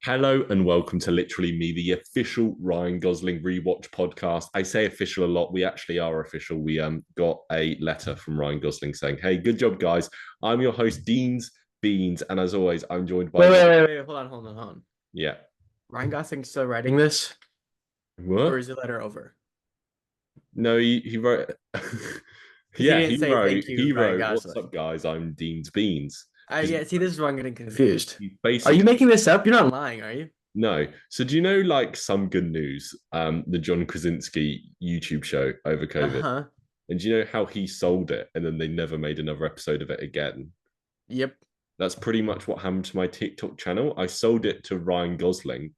Hello and welcome to Literally Me, the official Ryan Gosling Rewatch podcast. I say official a lot. We actually are official. We got a letter from Ryan Gosling saying, "Hey, good job, guys. I'm your host, Dean's Beans, and as always, I'm joined by Wait. Hold on. yeah. Ryan Gosling's still writing this, or What? is the letter over? No, he wrote. Because he Yeah, didn't say thank you, He Ryan wrote. What's up, Gosling. guys? I'm Dean's Beans because Yeah, see, this is where I'm getting confused. he Are you basically making this up? You're not lying, are you? no. So do you know like Some Good News, the John Krasinski YouTube show over COVID? Uh-huh. And do you know how he sold it and then they never made another episode of it again? Yep. That's pretty much what happened to my TikTok channel. I sold it to Ryan Gosling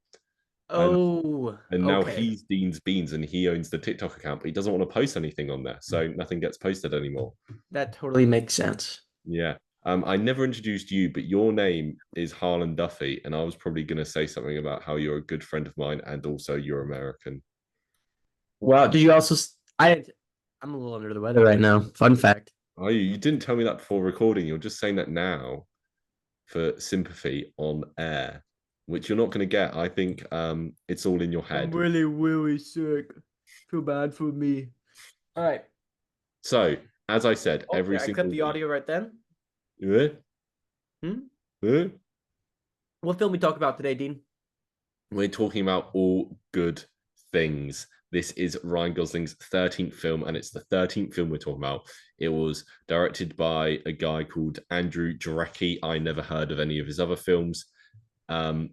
and Oh, now okay. he's Dean's Beans and he owns the TikTok account, but he doesn't want to post anything on there. So nothing gets posted anymore. That totally makes sense. Yeah. I never introduced you, but your name is Harlan Duffy, and I was probably going to say something about how you're a good friend of mine and also you're American. Well, did you also? I'm a little under the weather right now. Fun fact. Oh, you didn't tell me that before recording. You're just saying that now for sympathy on air, which you're not going to get. I think it's all in your I'm head. really, really sick. Feel bad for me. All right. So, as I said, Okay, every I clipped single the week, audio right then. we're Hmm? What film we talk about today, Dean? talking about all good things. This is Ryan Gosling's 13th film, and it's the 13th film we're talking about. It was directed by a guy called Andrew Jarecki. I never heard of any of his other films. Um,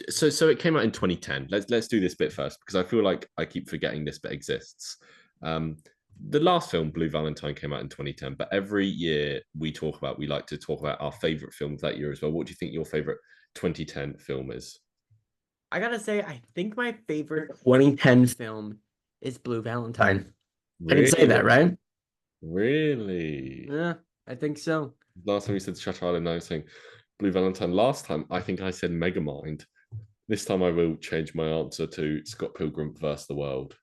so it came out in 2010. Let's do this bit first because I feel like I keep forgetting this bit exists. Um, the last film, Blue Valentine, came out in 2010, but every year we like to talk about our favorite films that year as well. What do you think your favorite 2010 film is? I gotta say, I think my favorite 2010 film is Blue Valentine. I can say that, Really? right? Really? Yeah, I think so. Last time you said Shutter Island, now you're saying Blue Valentine. Last time, I think I said Megamind. This time I will change my answer to Scott Pilgrim versus the World.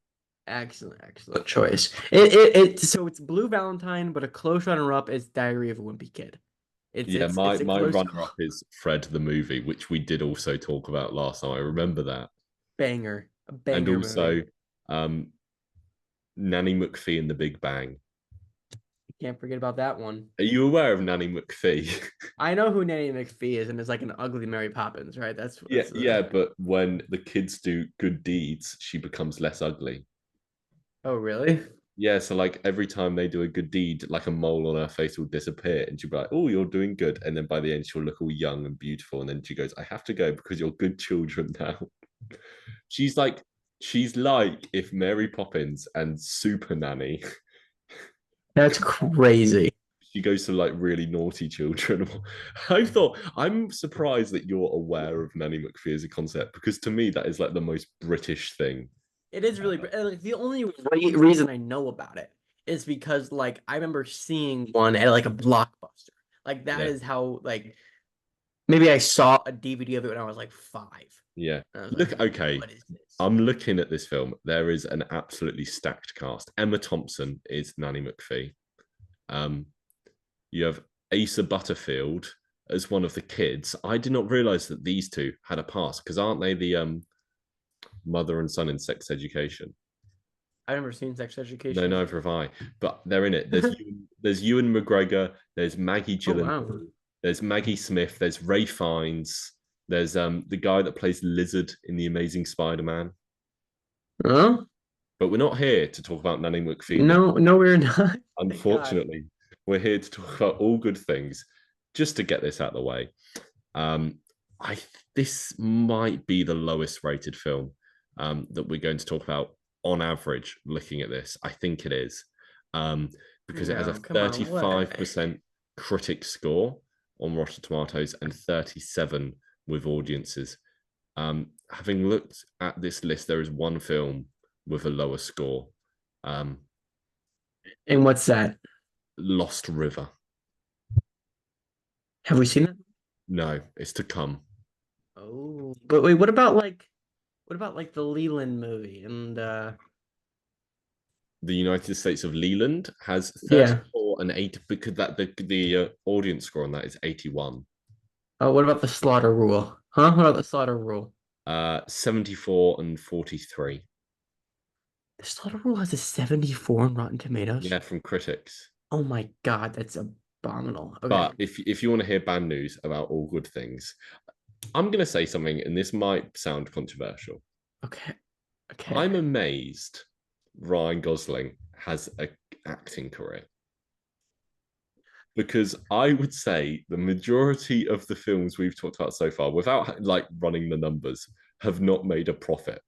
Excellent choice. So it's Blue Valentine, but a close runner-up is Diary of a Wimpy Kid. It's Yeah, it's my it's a my close runner call. up is Fred the movie, which we did also talk about last time. I remember that, A and banger movie. also um, Nanny McPhee and the Big Bang. Can't forget about that one. Are you aware of Nanny McPhee? I know who Nanny McPhee is, and it's like an ugly Mary Poppins, right? That's Yeah, that's yeah, the. but when the kids do good deeds, she becomes less ugly. Oh, really? Yeah, so like every time they do a good deed, like a mole on her face will disappear, and she'll be like, "Oh, you're doing good," and then by the end, she'll look all young and beautiful, and then she goes, "I have to go because you're good children now." She's like, she's like if Mary Poppins and Super Nanny, That's crazy. she goes to like really naughty children. I thought I'm surprised that you're aware of Nanny McPhee as a concept because to me that is like the most British thing. It is really like the only reason I know about it is because like I remember seeing one at like a Blockbuster. Like that Yeah, is how like maybe I saw a DVD of it when I was like 5. yeah. And I was like, Look, okay, what is this? I'm looking at this film. There is an absolutely stacked cast. Emma Thompson is Nanny McPhee. Um, you have Asa Butterfield as one of the kids. I did not realize that these two had a past because aren't they the mother and son in Sex Education? I've never seen Sex No, Education. neither have I. But they're in it. There's Ewan McGregor. There's Maggie Oh Gyllenhaal. wow. There's Maggie Smith. There's Ray Fiennes. There's the guy that plays Lizard in the Amazing Spider-Man. Huh? But we're not here to talk about Nanny McPhee. No, no, we're not. Thank God. Unfortunately, we're here to talk about all good things. Just to get this out of the way, um, I this might be the lowest rated film that we're going to talk about on average. Looking at this, I think it is because it has a No, come on. What? 35% critic score on Rotten Tomatoes and 37 with audiences. Having looked at this list, there is one film with a lower score. Um, And what's that? Lost River. Have we seen that? No, it's to come. Oh, but wait, what about like the Leland movie? And The United States of Leland has yeah. 34 and 8 because that the audience score on that is 81. Oh, what about the Slaughter Rule? Huh? What about the slaughter rule? 74 and 43. The slaughter rule has a 74 on Rotten Tomatoes. Yeah, from critics. Oh my God, that's abominable. Okay. But if you want to hear bad news about all good things, I'm going to say something, and this might sound controversial. Okay. Okay. I'm amazed Ryan Gosling has a acting career because I would say the majority of the films we've talked about so far, without like running the numbers, have not made a profit.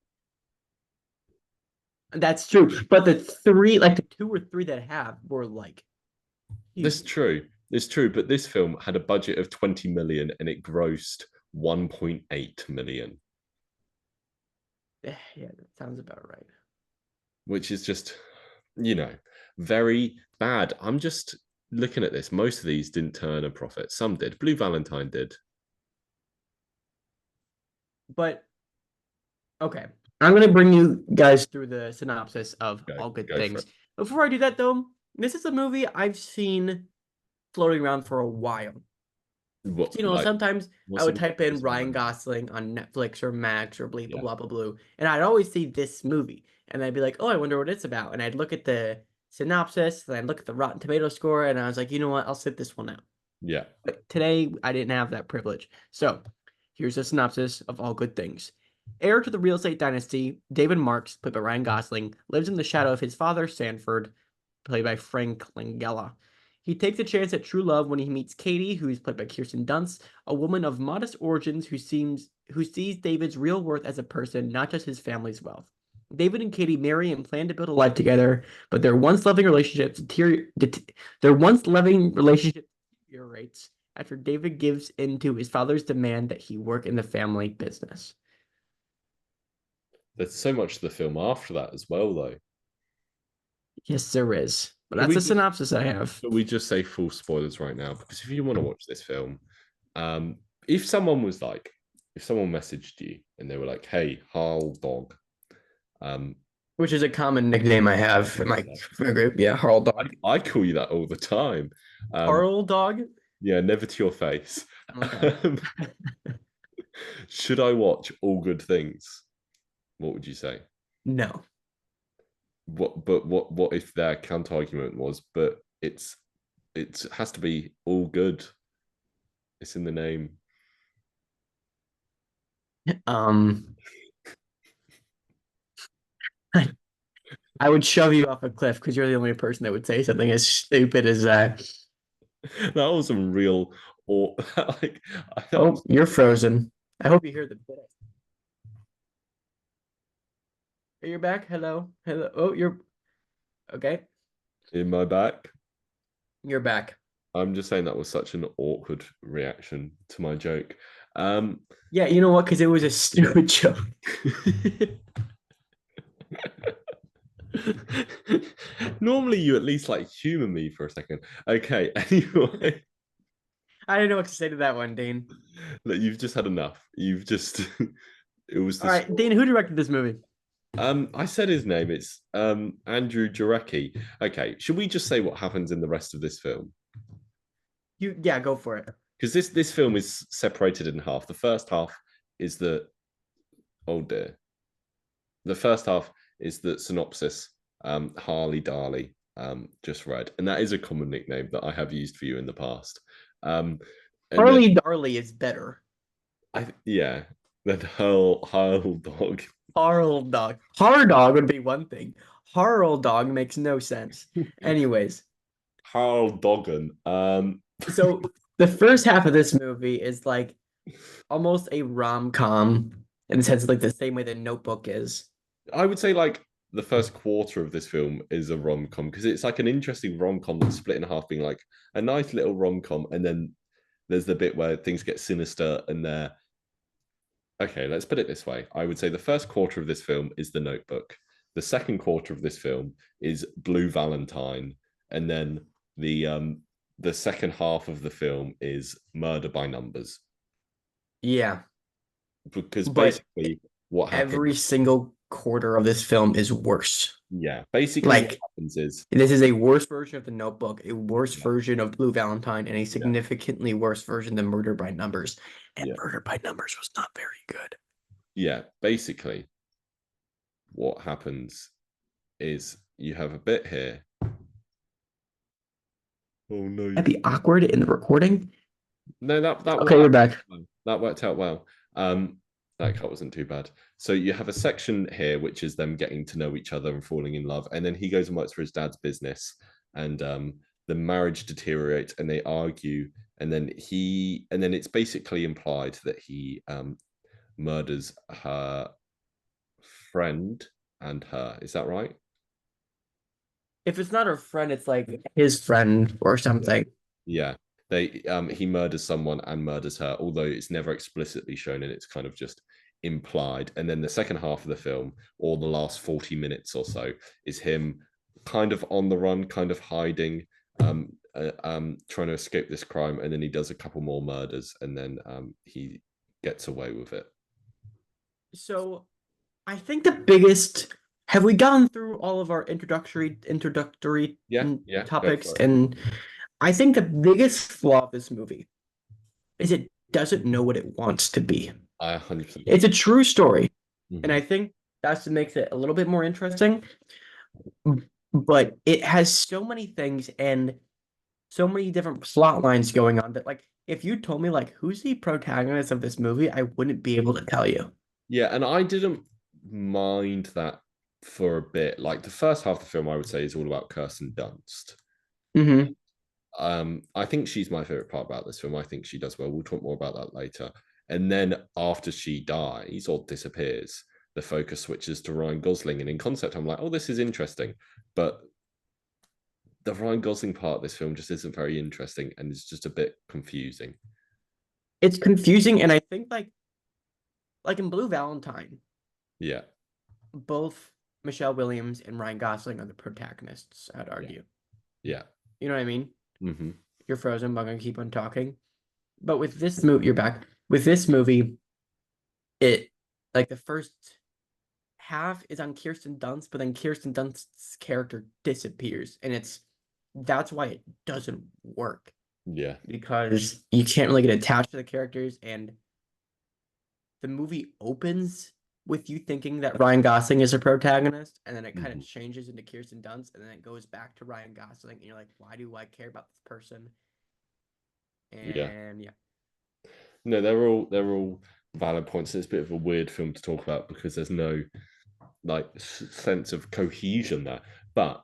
That's true. But the three, like the two or three that have were like That's huge. true. It's true, but this film had a budget of 20 million and it grossed 1.8 million, Yeah, that sounds about right. which is just, you know, very bad. I'm just looking at this. Most of these didn't turn a profit. Some did. Blue Valentine did. But okay. I'm gonna bring you guys through the synopsis of Go, All Good go for Things. it. Before I do that though, this is a movie I've seen floating around for a while. What, So, like, sometimes I what's would the type in synopsis at the Ryan moment? Gosling on Netflix or Max or blah blah Yeah, blah blah blue, and I'd always see this movie, and I'd be like, oh, I wonder what it's about, and I'd look at the synopsis, and I'd look at the Rotten Tomato score, and I was like, you know what, I'll sit this one out. yeah. But today, I didn't have that privilege. So, here's a synopsis of All Good Things. Heir to the real estate dynasty, David Marks, played by Ryan Gosling, lives in the shadow of his father, Sanford, played by Frank Langella. He takes a chance at true love when he meets Katie, who is played by Kirsten Dunst, a woman of modest origins who sees David's real worth as a person, not just his family's wealth. David and Katie marry and plan to build a life together, but their once loving relationship deteriorates after David gives in to his father's demand that he work in the family business. There's so much of the film after that as well, though. Yes, there is. But Should that's we a just synopsis I have. should we just say full spoilers right now? Because if you want to watch this film, if someone was like, if someone messaged you and they were like, "Hey, Harl Dog," um, Which is a common nickname I have in my group. Yeah, Harl Dog. I call you that all the time. Um, Harl Dog? yeah, never to your face. Okay. Should I watch All Good Things? What would you say? No. What if their counter argument was, but it has to be all good. It's in the name. Um, I would shove you off a cliff because you're the only person that would say something as stupid as that. That was some real or like that Oh, was you're frozen. I hope you hear the bit. You're back. Hello. Hello. Oh, you're okay. in my back. You're back. I'm just saying that was such an awkward reaction to my joke. Um, Yeah, you know what? Because it was a stupid joke. Normally, you at least like humor me for a second. Okay, anyway, I didn't know what to say to that one, Dean. that you've just had enough. You've just it was All the right, straw. Dean, who directed this movie? I said his name. It's Andrew Jarecki. Okay, should we just say what happens in the rest of this film? Yeah, go for it. Because this film is separated in half. The first half is the oh dear. The first half is the synopsis. Harley Darley just read, and that is a common nickname that I have used for you in the past. And then Harley Darley is better. yeah, then Hurl Dog. Harl Dog. Har Dog would be one thing. Harl Dog makes no sense. Anyways, Harl Doggen. so the first half of this movie is like almost a rom-com in the sense of like the same way the Notebook is. I would say like the first quarter of this film is a rom com because it's like an interesting rom com that's split in half, being like a nice little rom com, and then there's the bit where things get sinister and they're okay. Let's put it this way: I would say the first quarter of this film is The Notebook. The second quarter of this film is Blue Valentine, and then the second half of the film is Murder by Numbers Yeah, because but basically what every happens single quarter of this film is worse. Yeah. Basically, what Like, happens is, this is a worse version of The Notebook, a worse yeah, version of Blue Valentine, and a yeah, significantly worse version than Murder by Numbers. And yeah, Murder by Numbers was not very good. yeah. Basically, what happens is you have a bit here. Oh no, That'd be awkward in the recording. no, that Okay, worked. you're back. That worked out well. That cut wasn't too bad. So you have a section here which is them getting to know each other and falling in love, and then he goes and works for his dad's business, and the marriage deteriorates, and they argue, and then it's basically implied that he murders her friend and her. Is that right? If it's not her friend, it's like his friend or Yeah. something. Yeah. They he murders someone and murders her, although it's never explicitly shown and it's kind of just implied. And then the second half of the film, or the last 40 minutes or so, is him kind of on the run, kind of hiding, trying to escape this crime, and then he does a couple more murders, and then he gets away with it. So I think the biggest have we gone through all of our introductory Yeah, yeah, go topics? for it. And I think the biggest flaw of this movie is it doesn't know what it wants to be. I 100% It's a true story, and hmm. I think that's what makes it a little bit more interesting. But it has so many things and so many different plot lines going on that, like, if you told me like who's the protagonist of this movie, I wouldn't be able to tell you. Yeah, and I didn't mind that for a bit. Like the first half of the film, I would say is all about Kirsten Dunst. Hmm. I think she's my favorite part about this film. I think she does well. We'll talk more about that later. And then after she dies or disappears, the focus switches to Ryan Gosling. And in concept, I'm like, oh, this is interesting. But the Ryan Gosling part of this film just isn't very interesting and it's just a bit confusing. It's confusing, and I think like in Blue Valentine, Yeah, both Michelle Williams and Ryan Gosling are the protagonists, I'd yeah, argue. yeah. You know what I mean? Hmm. You're frozen, but I'm gonna keep on talking. But with this movie, you're back. With this movie, it like the first half is on Kirsten Dunst, but then Kirsten Dunst's character disappears, and that's why it doesn't work Yeah. because you can't really get attached to the characters, and the movie opens with you thinking that Ryan Gosling is a protagonist, and then it kind of Hmm. changes into Kirsten Dunst, and then it goes back to Ryan Gosling, and you're like, why do I care about this person? Yeah. And yeah, No, they're all valid points. It's a bit of a weird film to talk about because there's no like sense of cohesion there. But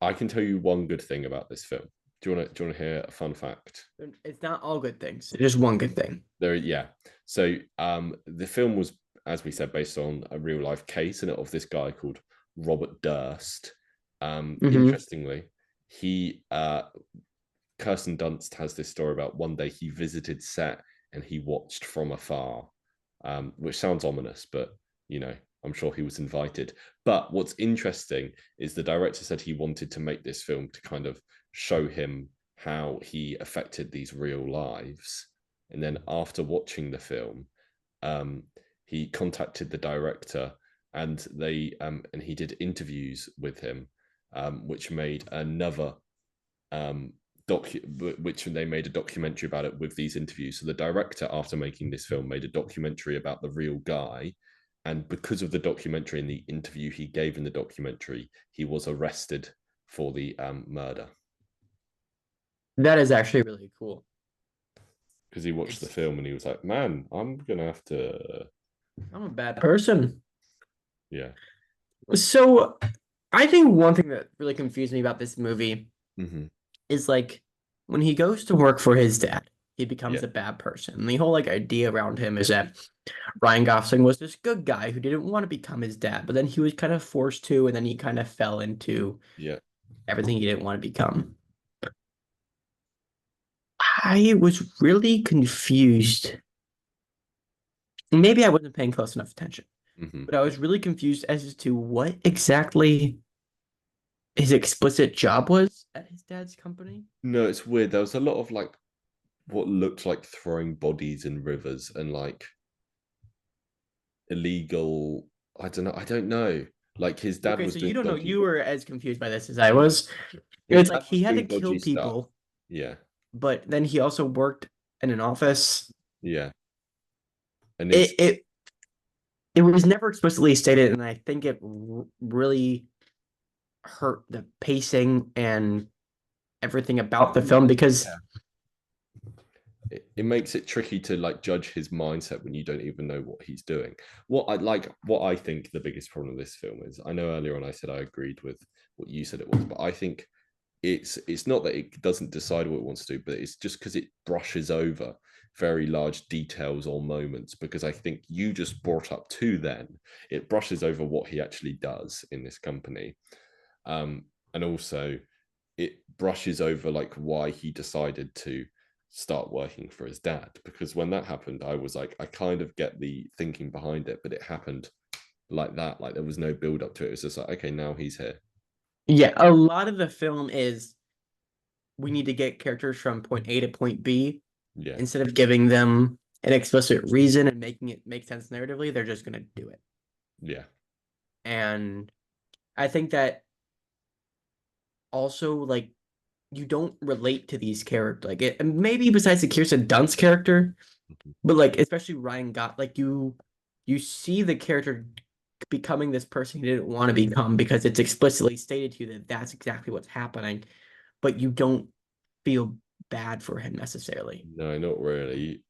I can tell you one good thing about this film. Do you want to hear a fun fact? it's not all good things. It's just one good thing. There, yeah. So the film was, as we said, based on a real life case and of this guy called Robert Durst. Hmm. Interestingly, he Kirsten Dunst has this story about one day he visited set and he watched from afar, which sounds ominous, but you know, I'm sure he was invited. But what's interesting is the director said he wanted to make this film to kind of show him how he affected these real lives. And then after watching the film, um, he contacted the director and he did interviews with him, which made another which they made a documentary about it with these interviews. So the director, after making this film, made a documentary about the real guy, and because of the documentary and the interview he gave in the documentary, he was arrested for the murder That is actually really cool. because he watched the It's film and he was like, "Man, I'm gonna have to." I'm a bad person. Yeah. So I think one thing that really confused me about this movie Hmm. is like when he goes to work for his dad, he becomes Yeah. a bad person. And the whole like idea around him is that Ryan Gosling was this good guy who didn't want to become his dad, but then he was kind of forced to, and then he kind of fell into Yeah. everything he didn't want to become. I was really confused. Maybe I wasn't paying close enough attention, Hmm. but I was really confused as to what exactly his explicit job was at his dad's company. No, it's weird. There was a lot of like what looked like throwing bodies in rivers and like illegal. I don't know. I don't know. Like his dad Okay, was so you doing don't know. dodgy. You were as confused by this as I was. His It's dad like was he had to doing kill dodgy stuff. people, Yeah, but then he also worked in an office. yeah. And his It it was never explicitly stated, and I think it really hurt the pacing and everything about the film because yeah. It makes it tricky to like judge his mindset when you don't even know what he's doing. What I think the biggest problem of this film is, I know earlier on I said I agreed with what you said it was, but I think it's not that it doesn't decide what it wants to do, but it's just because it brushes over very large details or moments. Because I think you just brought up two, then it brushes over what he actually does in this company, and also it brushes over like why he decided to start working for his dad. Because when that happened, I was like, I kind of get the thinking behind it, but it happened like that. Like there was no build up to it. It was just like, okay, now he's here. yeah, a lot of the film is we need to get characters from point A to point B Yeah, instead of giving them an explicit reason and making it make sense narratively, they're just gonna do it. yeah, And I think that also like you don't relate to these characters. Like it maybe besides the Kirsten Dunst character, mhm. but like especially Ryan got like you see the character becoming this person he didn't want to become because it's explicitly stated to you that that's exactly what's happening, but you don't feel bad for him necessarily. No, not really.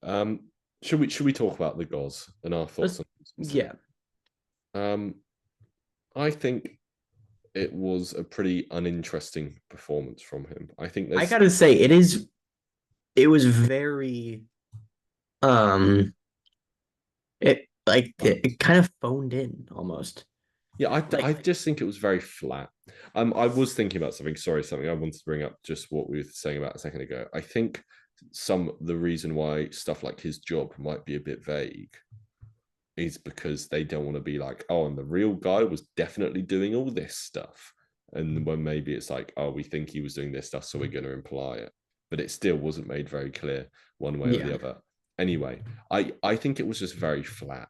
Um, should we talk about the Gos and our thoughts Let's on them yeah. specifically? Um, I think it was a pretty uninteresting performance from him. I think I there's gotta say it was very um it kind of phoned in almost. yeah, I Like just think it was very flat. I was thinking about something I wanted to bring up, just what we were saying about a second ago. I think the reason why stuff like his job might be a bit vague is because they don't want to be like, oh, and the real guy was definitely doing all this stuff. And when maybe it's like, oh, we think he was doing this stuff, so we're going to imply it. But it still wasn't made very clear one way or yeah. the other. Anyway, I think it was just very flat.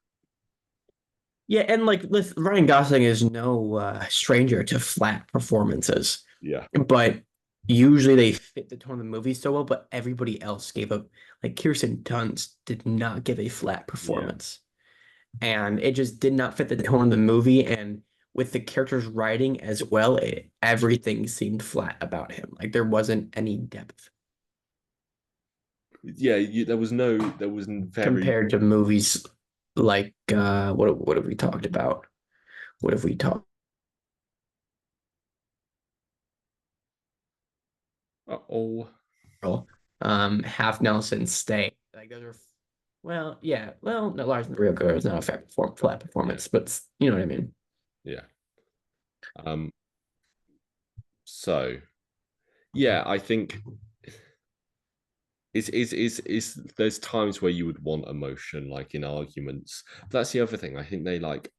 Yeah, and like Ryan Gosling is no stranger to flat performances, Yeah. but usually they fit the tone of the movie so well. But everybody else gave up. Like Kirsten Dunst did not give a flat Yeah. performance, and it just did not fit the tone of the movie. And with the character's writing as well, everything seemed flat about him. Like there wasn't any depth Yeah. There was very, compared to movies like what have we talked about? What have we talked? oh, Half Nelson Stay. Like those are, well, yeah, well, no, Lars and the Real Girl is not a flat yeah. performance, but you know what I mean. Yeah. Um, so yeah, I think is there's times where you would want emotion, like in arguments. But that's the other thing. I think they like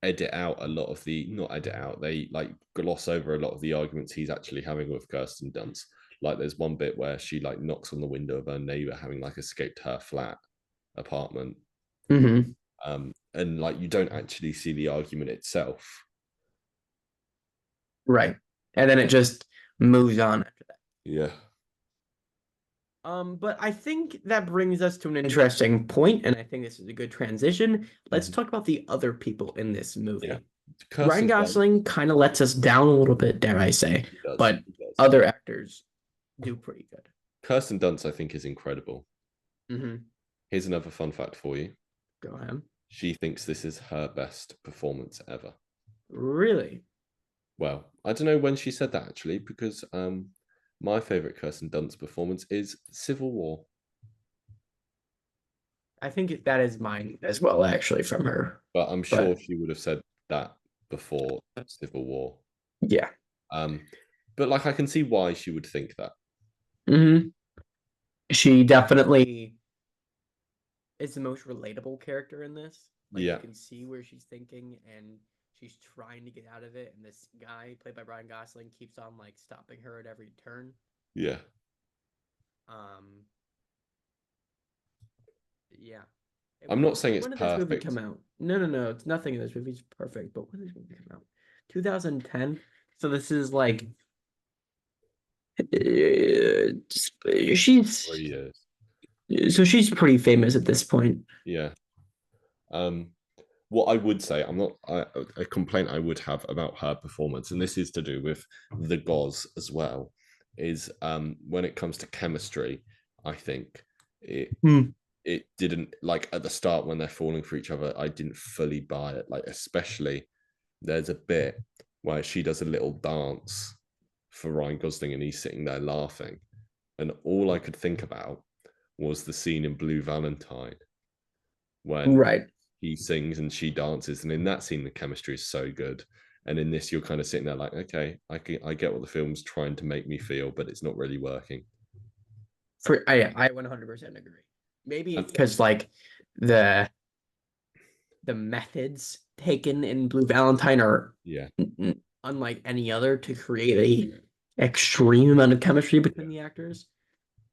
edit out a lot of the not edit out, they like gloss over a lot of the arguments he's actually having with Kirsten Dunst. Like there's one bit where she like knocks on the window of her neighbor having like escaped her flat apartment. Hmm. And like you don't actually see the argument itself. Right. And then it just moves on after that. Yeah. But I think that brings us to an interesting point, and I think this is a good transition. Let's Mhm. talk about the other people in this Yeah. movie. Ryan Kirsten Dunst, Gosling kind of lets us down a little bit, dare I say, he does. but He does. other actors do pretty good. Kirsten Dunst, I think, is incredible. Hmm. Here's another fun fact for you. Go ahead. She thinks this is her best performance ever. Really? Well, I don't know when she said that actually, because my favorite Kirsten Dunst performance is Civil War. I think that is mine as well, actually, from her. But I'm But sure she would have said that before Civil War. yeah. Um, but like I can see why she would think that. Hmm. She definitely is the most relatable character in this. Like you Yeah, can see where she's thinking and she's trying to get out of it, and this guy played by Ryan Gosling keeps on like stopping her at every turn. yeah. Um, yeah. I'm not saying it's When did this movie perfect. come out? No, no, no. It's nothing in this movie is perfect. But when did this movie come out? 2010. So this is like she's 3 years. so she's pretty famous at this point. Yeah. Um, what I would say, a complaint I would have about her performance, and this is to do with the Goz as well, is when it comes to chemistry, I think it Hmm. it didn't like at the start when they're falling for each other, I didn't fully buy it. Like, especially there's a bit where she does a little dance for Ryan Gosling and he's sitting there laughing. And all I could think about was the scene in Blue Valentine when Right. he sings and she dances. And in that scene, the chemistry is so good. And in this, you're kind of sitting there like, okay, I get what the film's trying to make me feel, but it's not really working. I 100% agree. Maybe And it's because like the the methods taken in Blue Valentine are yeah, unlike any other to create a extreme amount of chemistry between the actors.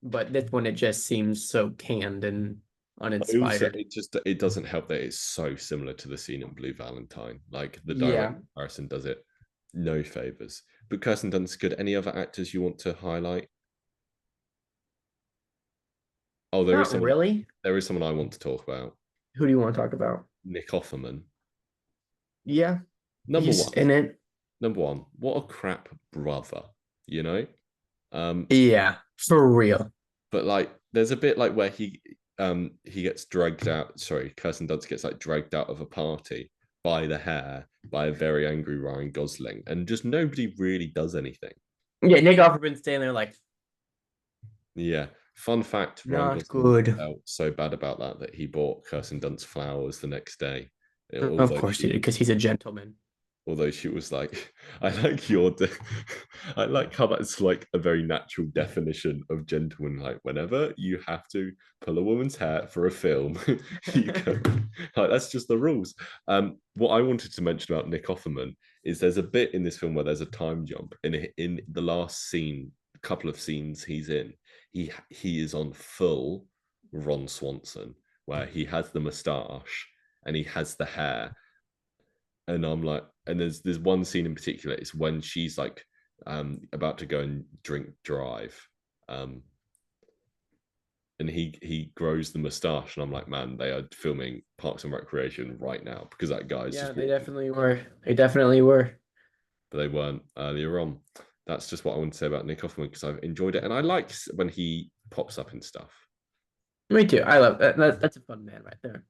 But this one, it just seems so canned and I also uninspired. it doesn't help that it's so similar to the scene in Blue Valentine. Like the direct Yeah, comparison does it no favors. But Kirsten Dunst's good. Any other actors you want to highlight? Oh, not really. there is someone I want to talk about. Who do you want to talk about? Nick Offerman. Yeah, Number he's one. in it. Number one. What a crap brother, you know? Um, Yeah, for real. but like there's a bit like where he gets dragged out, sorry, Kirsten Dunst gets like dragged out of a party by the hair by a very angry Ryan Gosling, and just nobody really does anything. Yeah, Nick Offerman's standing there like, Yeah. Fun fact, Ryan not Gosling good. felt so bad about that that he bought Kirsten Dunst flowers the next day. Of Although course he did, because he's a gentleman. she was like, I like I like how that's like a very natural definition of gentleman. Like, whenever you have to pull a woman's hair for a film, you go, like, that's just the rules. What I wanted to mention about Nick Offerman is there's a bit in this film where there's a time jump, and in the last scene, couple of scenes he's in, he is on full Ron Swanson, where he has the moustache and he has the hair, and I'm like, and there's one scene in particular. It's when she's like about to go and drive, um, and he grows the mustache, and I'm like, man, they are filming Parks and Recreation right now because that guy's Yeah, just they walking, definitely were. They definitely were. but they weren't earlier on. That's just what I want to say about Nick Offerman because I've enjoyed it, and I like when he pops up in stuff. Me too. I love that. That's a fun man right there.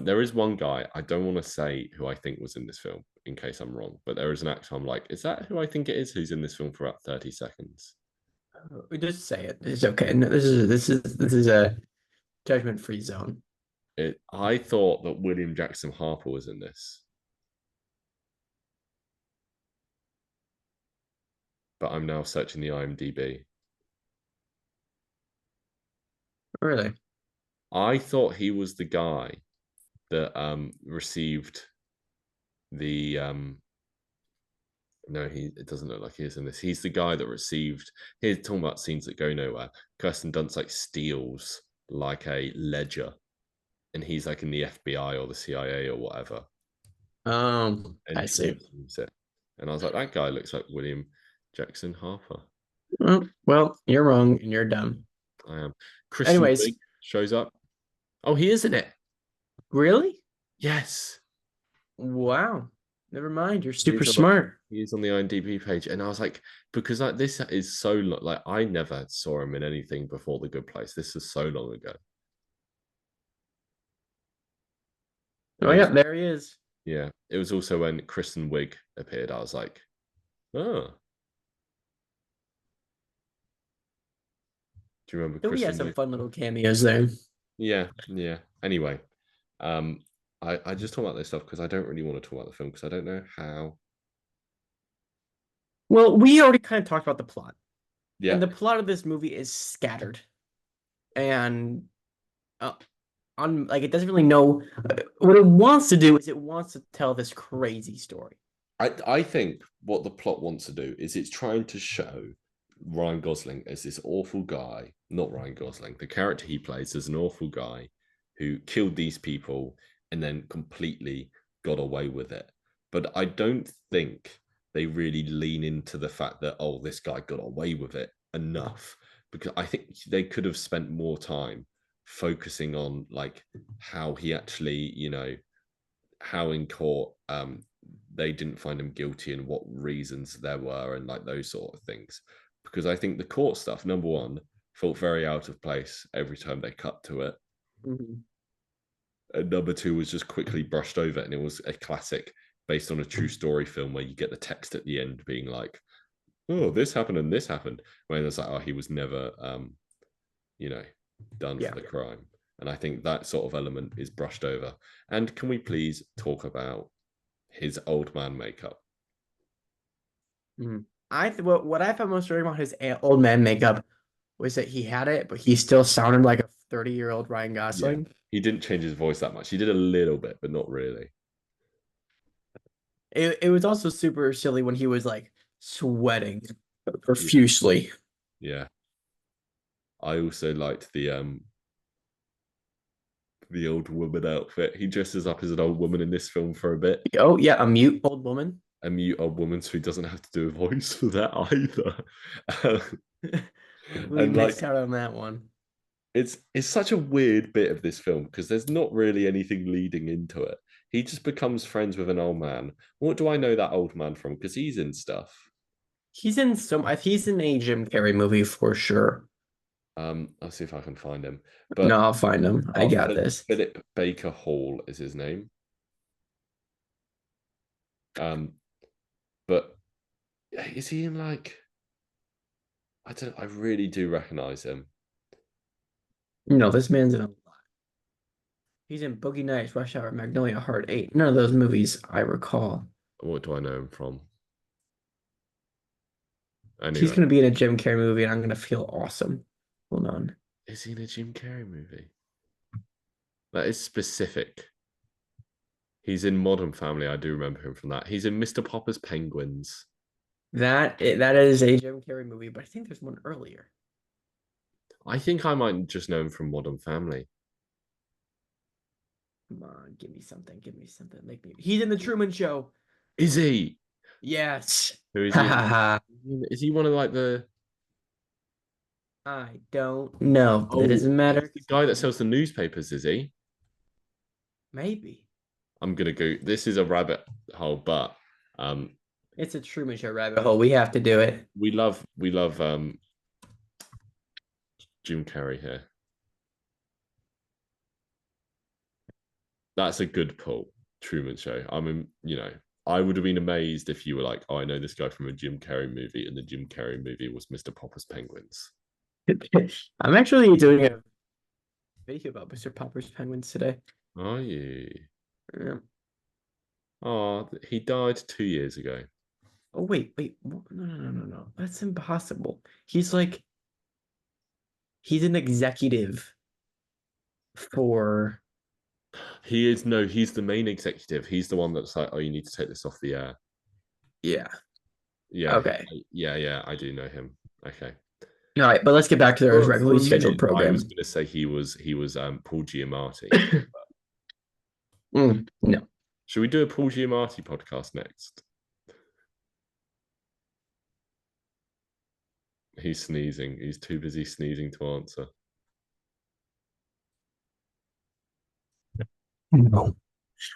There is one guy I don't want to say who I think was in this film in case I'm wrong, but there is an actor I'm like, is that who I think it is who's in this film for about 30 seconds? We just say it. It's okay. No, this is a judgment-free zone. I thought that William Jackson Harper was in this, but I'm now searching the IMDb. Really? I thought he was the guy that received the no, it doesn't look like he is in this. He's the guy that received. He's talking about scenes that go nowhere. Kirsten Dunst like steals like a ledger, and he's like in the FBI or the CIA or whatever, I and she see. receives it. And I was like, that guy looks like William Jackson Harper. Well, you're wrong and you're dumb. I am. Kristen Anyways, Wiig shows up. Oh, he is in it. really? Yes. Wow. Never mind. You're He super is on the smart. he is on the IMDb page, and I was like, because like this is so like I never saw him in anything before The Good Place. This is so long ago, and Oh it yeah, was there he is. yeah, it was also when Kristen Wiig appeared. I was like, oh, do you remember Oh, he has Kristen some Wiig? fun little cameos there. Yeah, yeah. Anyway, um, I just talk about this stuff because I don't really want to talk about the film because I don't know how. Well, we already kind of talked about the plot, and Yeah, the plot of this movie is scattered, and uh, on like it doesn't really know what it wants to do. Is it wants to tell this crazy story. I think what the plot wants to do is it's trying to show Ryan Gosling as this awful guy, not Ryan Gosling, the character he plays as an awful guy who killed these people and then completely got away with it. But I don't think they really lean into the fact that, oh, this guy got away with it enough, because I think they could have spent more time focusing on like how he actually, how in court they didn't find him guilty and what reasons there were and like those sort of things. Because I think the court stuff, number one, felt very out of place every time they cut to it. Mhm. And number two was just quickly brushed over, and it was a classic based on a true story film where you get the text at the end being like, "Oh, this happened and this happened," when it's like, "Oh, he was never, you know, done for Yeah. the crime." And I think that sort of element is brushed over. And can we please talk about his old man makeup? Mhm. What I found most strange about his old man makeup was that he had it, but he still sounded like a 30-year-old Ryan Yeah, Gosling. he didn't change his voice that much. He did a little bit, but not really. It was also super silly when he was like sweating Yeah, profusely. yeah. I also liked the old woman outfit. He dresses up as an old woman in this film for a bit. Oh yeah, a mute old woman. A mute old woman, so he doesn't have to do a voice for that either. We And missed like, out on that one. it's such a weird bit of this film because there's not really anything leading into it. He just becomes friends with an old man. What do I know that old man from? Because he's in stuff. He's in a Jim Carrey movie for sure. I'll see if I can find him. No, But I'll find him. I got this. Philip Baker Hall is his name. Um, but is he in like, I don't, I really do recognize him. No, this man's in a lot. He's in Boogie Nights, Rush Hour, Magnolia Heart 8. None of those movies I recall. What do I know him from? He's Anyway, gonna be in a Jim Carrey movie and I'm gonna feel awesome. Hold on. is he in a Jim Carrey movie? That is specific. He's in Modern Family. I do remember him from that. He's in Mr. Popper's Penguins. That is a Jim Carrey movie, but I think there's one earlier. I think I might just know him from Modern Family. Come on, give me something. Give me something. Make me. He's in the Truman Show. Is he? Yes. Who is Ha he? ha ha. Is he one of like the? I don't know, but it Oh, doesn't matter. he's the guy that sells the newspapers. Is he? Maybe. I'm gonna go. This is a rabbit hole, but It's a Truman Show rabbit hole. We have to do it. we love Jim Carrey here. That's a good pull. Truman Show. I mean, I would have been amazed if you were like, "Oh, I know this guy from a Jim Carrey movie," and the Jim Carrey movie was Mr. Popper's Penguins. I'm actually doing a video about Mr. Popper's Penguins today. Are you? Yeah. Oh, he died 2 years ago. Oh wait. No, no, no, no, no. That's impossible. He's an executive for. He is no, he's the main executive. He's the one that's like, "Oh, you need to take this off the air." Yeah. Yeah, Okay. yeah. I do know him. Okay. All right, but let's get back to their For regularly a scheduled minute, I was program. going to say he was Paul Giamatti. No. Should we do a Paul Giamatti podcast next? He's sneezing. He's too busy sneezing to answer. No. All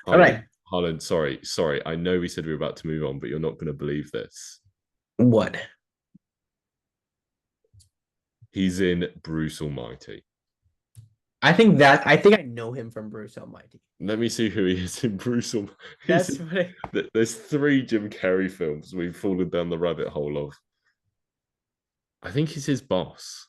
Harlan, right. Harlan, sorry. I know we said we were about to move on, but you're not going to believe this. What? He's in Bruce Almighty. I think I know him from Bruce Almighty. Let me see who he is in Bruce Almighty. That's what There's 3 Jim Carrey films we've fallen down the rabbit hole of. I think he's his boss.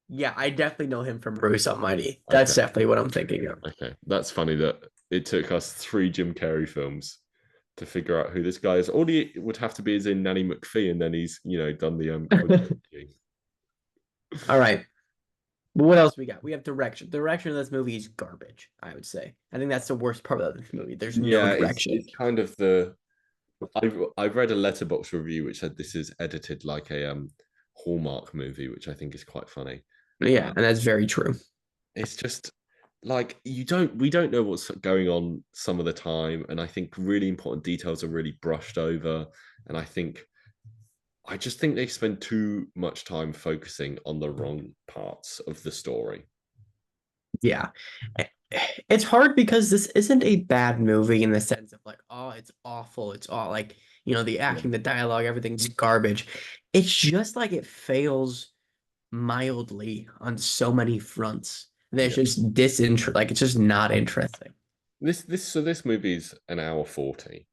Yeah, I definitely know him from Bruce Almighty. That's Okay. definitely what I'm thinking of. Okay, that's funny that it took us 3 Jim Carrey films to figure out who this guy is. All he would have to be is in Nanny McPhee, and then he's done the All right. But what else we got? We have direction. The direction of this movie is garbage, I would say. I think that's the worst part of this movie. There's no Yeah, direction. it's kind of the. I've read a letterbox review which said this is edited like a Hallmark movie, which I think is quite funny. Yeah, and that's very true. It's just like we don't know what's going on some of the time, and I think really important details are really brushed over, and I just think they spend too much time focusing on the wrong parts of the story. Yeah. It's hard because this isn't a bad movie in the sense of like, oh, it's awful. It's all like, the Yeah, acting, the dialogue, everything's garbage. It's just like it fails mildly on so many fronts. There's yeah. just like it's just not interesting. This movie's an hour 40.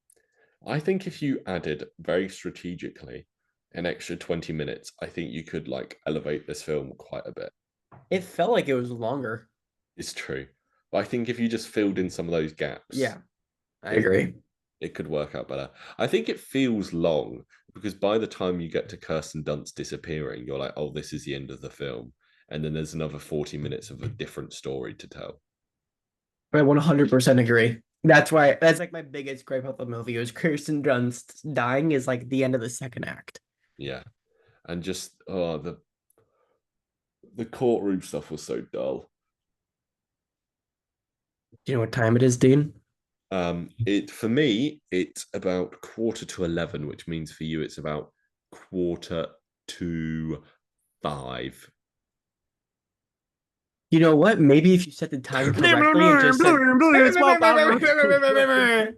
I think if you added very strategically an extra 20 minutes, I think you could like elevate this film quite a bit. It felt like it was longer. It's true. But I think if you just filled in some of those gaps, Yeah, I it agree. it could work out better. I think it feels long because by the time you get to Kirsten Dunst disappearing, you're like, oh, this is the end of the film. And then there's another 40 minutes of a different story to tell. I 100% agree. That's like my biggest gripe of the movie was Kirsten Dunst dying is like the end of the second act. Yeah. And just the courtroom stuff was so dull. Do you know what time it is, Dean? It for me, it's about quarter to 11, which means for you it's about quarter to 5. You know what? Maybe if you set the time correctly and just said it's wild card.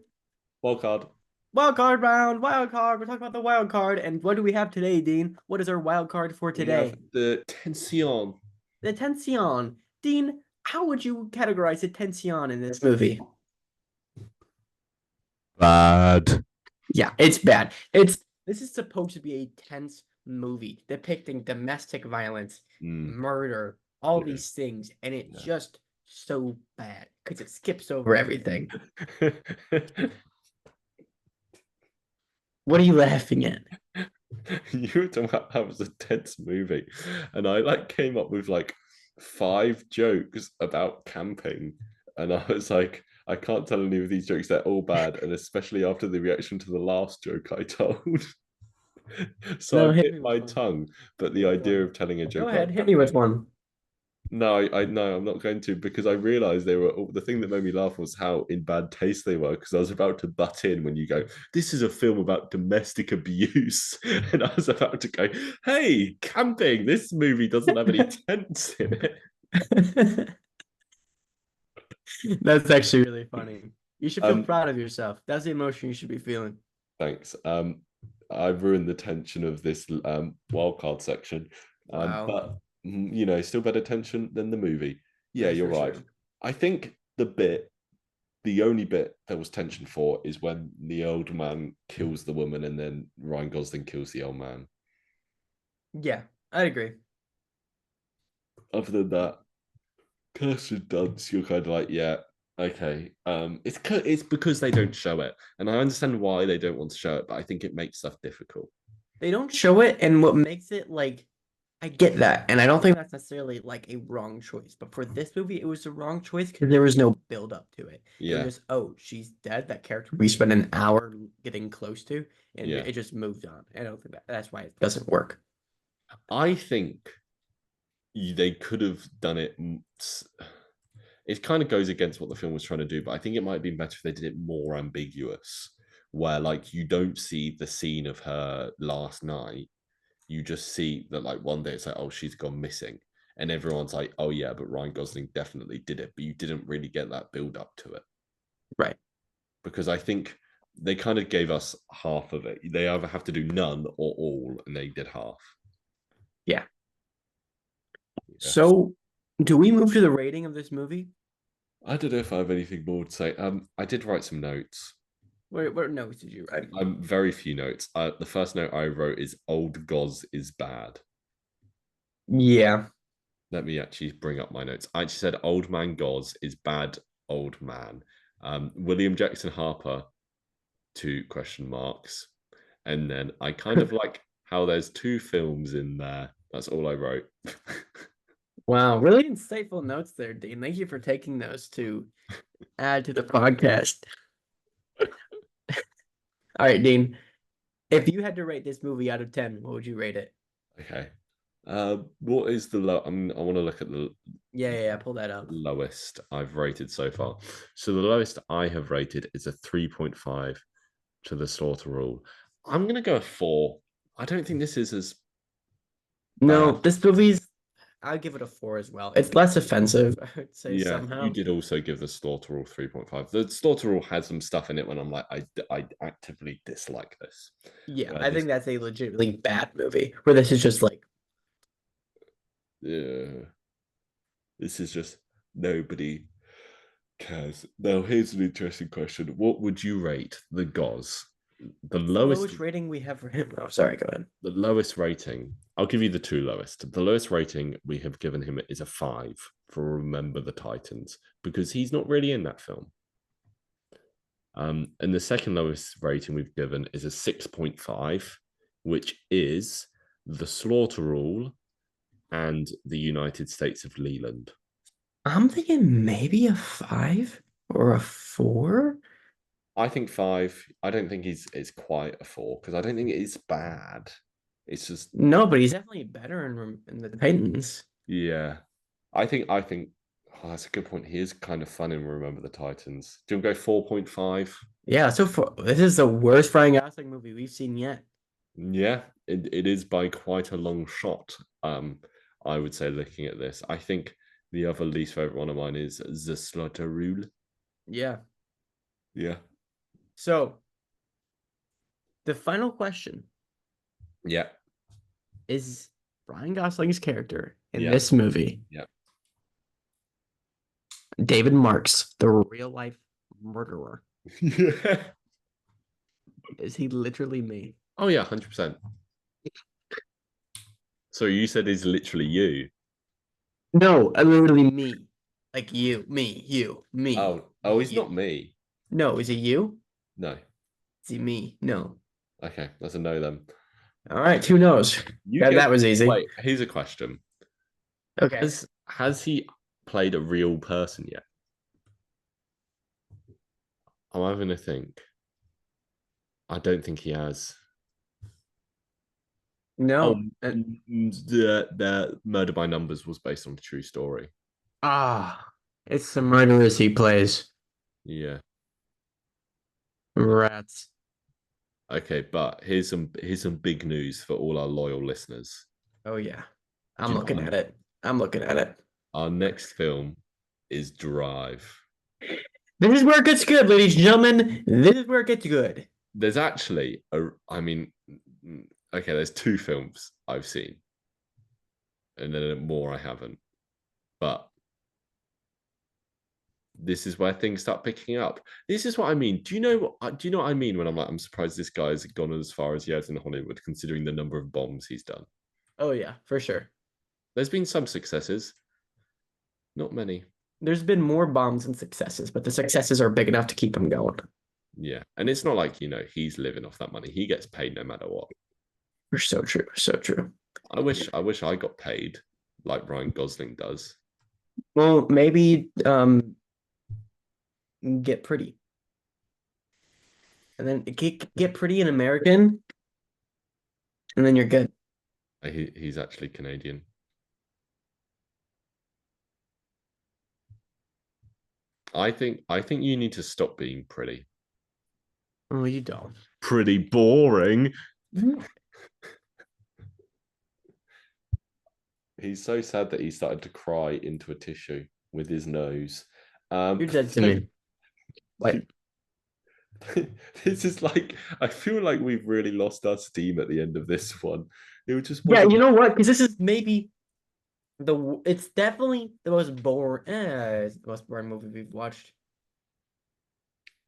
Wild card. Wild card round, wild card. We're talking about the wild card. And what do we have today, Dean? What is our wild card for We have today? the tension. The tension. Dean, how would you categorize the tension in this movie? Bad. Yeah, it's bad. This is supposed to be a tense movie depicting domestic violence, Mm, murder, all yeah, these things, and it's yeah. just so bad because it skips over everything. What are you laughing at? You were talking about how it was a tense movie, and I like came up with like 5 jokes about camping, and I was like, I can't tell any of these jokes; they're all bad, and especially after the reaction to the last joke I told. So I No, hit bit me with my one. tongue, but Hit the me with idea one. of telling a Go joke ahead, about hit me with camping. one. No, I no, I'm not going to because I realized they were the thing that made me laugh was how in bad taste they were because I was about to butt in when you go, this is a film about domestic abuse, and I was about to go, hey, camping. This movie doesn't have any tents in it. That's actually really funny. You should feel Um, proud of yourself. That's the emotion you should be feeling. thanks. I've ruined the tension of this wildcard section, Wow, but still better tension than the movie. Yeah, that is you're for right. sure. I think the only bit there was tension for is when the old man kills the woman and then Ryan Gosling kills the old man. Yeah, I agree. Other than that, Kirsten Dunst, you're kind of like, yeah, okay. It's because they don't show it, and I understand why they don't want to show it, but I think it makes stuff difficult. They don't show it, and what makes it like I get that, and I don't think that's necessarily like a wrong choice. But for this movie, it was the wrong choice because there was no build up to it. It was Yeah, just, oh, she's dead. That character we spent an hour getting close to, and yeah. it just moved on. I don't think that's why it doesn't work. I think they could have done it. It kind of goes against what the film was trying to do, but I think it might have been better if they did it more ambiguous, where like you don't see the scene of her last night. You just see that like one day it's like, oh, she's gone missing. And everyone's like, oh yeah, but Ryan Gosling definitely did it. But you didn't really get that build up to it. Right. Because I think they kind of gave us half of it. They either have to do none or all, and they did half. Yeah. Yeah. So, do we move to the rating of this movie? I don't know if I have anything more to say. I did write some notes. What notes did you write? Very few notes. The first note I wrote is old Goz is bad. Yeah. Let me actually bring up my notes. I actually said old man Goz is bad old man. William Jackson Harper, 2 question marks. And then I kind of like how there's 2 films in there. That's all I wrote. Wow, really insightful notes there, Dean. Thank you for taking those to add to the podcast. All right, Dean. If you had to rate this movie out of 10, what would you rate it? Okay. What is the low? I want to look at Yeah. Pull that up. Lowest I've rated so far. So the lowest I have rated is a 3.5 to the slaughter rule. I'm going to go a 4. I don't think this is as No, bad. this movie's. I'll give it a 4 as well. It's less offensive, I would say Yeah, you somehow. did also give the slaughter rule 3.5. The slaughter rule has some stuff in it when I'm like, I actively dislike this. Yeah, Where I this, think that's a legitimately bad movie. Where this is just like, uh, this is just nobody cares. Now, here's an interesting question. What would you rate the Goz? The what's the lowest lowest rating we have for him? Oh, sorry, go ahead. the lowest rating, I'll give you the two lowest. The lowest rating we have given him is a 5 for Remember the Titans because he's not really in that film. And the second lowest rating we've given is a 6.5, which is the Slaughter Rule and the United States of Leland. I'm thinking maybe a 5 or a 4. I think 5. I don't think it's quite a 4 because I don't think it is bad. It's just No, but he's definitely better in the Titans. yeah. I think oh, that's a good point. He is kind of fun in Remember the Titans. Do you want to go 4.5? Yeah, so far, this is the worst Ryan Gosling movie we've seen yet. Yeah, it is by quite a long shot. I would say looking at this. I think the other least favorite one of mine is The Slaughter Rule. Yeah. Yeah. So the final question Yeah. is Ryan Gosling's character in Yeah. this movie, Yeah. David Marks, the real life murderer. Yeah. Is he literally me? Oh yeah, 100%. So you said he's literally you. No, literally me. Like you, me, you, me, Oh, he's you. not me. No, is it you? No. Is he me? No. Okay, that's a no then. All right, who knows? You That get was easy. wait, here's a question. Okay. Has he played a real person yet? I'm having to think. I don't think he has. Oh, No. the Murder by Numbers was based on a true story. Ah, it's the murderers he plays. Yeah. Rats. Okay, but here's some big news for all our loyal listeners. Oh yeah. Do I'm you know looking at it. I'm looking at it. our next film is Drive? This is where it gets good, ladies and gentlemen. This is where it gets good. There's actually I mean, okay, there's two films I've seen, and then more I haven't. But this is where things start picking up. This is what I mean. Do you know what I mean when I'm like, I'm surprised this guy has gone as far as he has in Hollywood, considering the number of bombs he's done. Oh yeah, for sure. There's been some successes, not many. There's been more bombs than successes, but the successes are big enough to keep him going. Yeah, and it's not like he's living off that money. He gets paid no matter what. For so true, so true. I wish I got paid like Ryan Gosling does. Well, maybe get pretty, and then get pretty in American, and then you're good. He's actually Canadian. I think you need to stop being pretty. Oh, you don't. Pretty boring. He's so sad that he started to cry into a tissue with his nose. You're dead to me. Like, This is like I feel like we've really lost our steam at the end of this one. It just yeah, wasn't. you know what? Because this is maybe it's definitely the most boring. It's the most boring movie we've watched.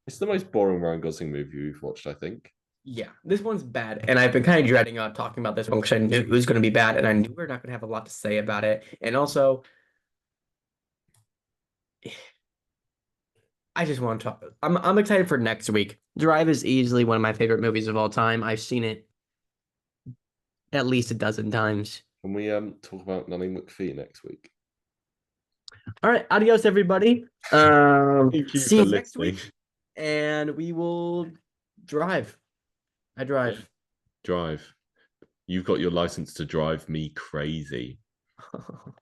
It's the most boring Ryan Gosling movie we've watched, I think. Yeah, this one's bad, and I've been kind of dreading talking about this one because I knew it was going to be bad, and I knew we are not going to have a lot to say about it. And also, I just want to talk. I'm excited for next week. Drive is easily one of my favorite movies of all time. I've seen it at least a dozen times. Can we talk about Nanny McPhee next week? All right, adios, everybody. Thank you See for you next listening. week, and we will drive. I drive. Drive. You've got your license to drive me crazy.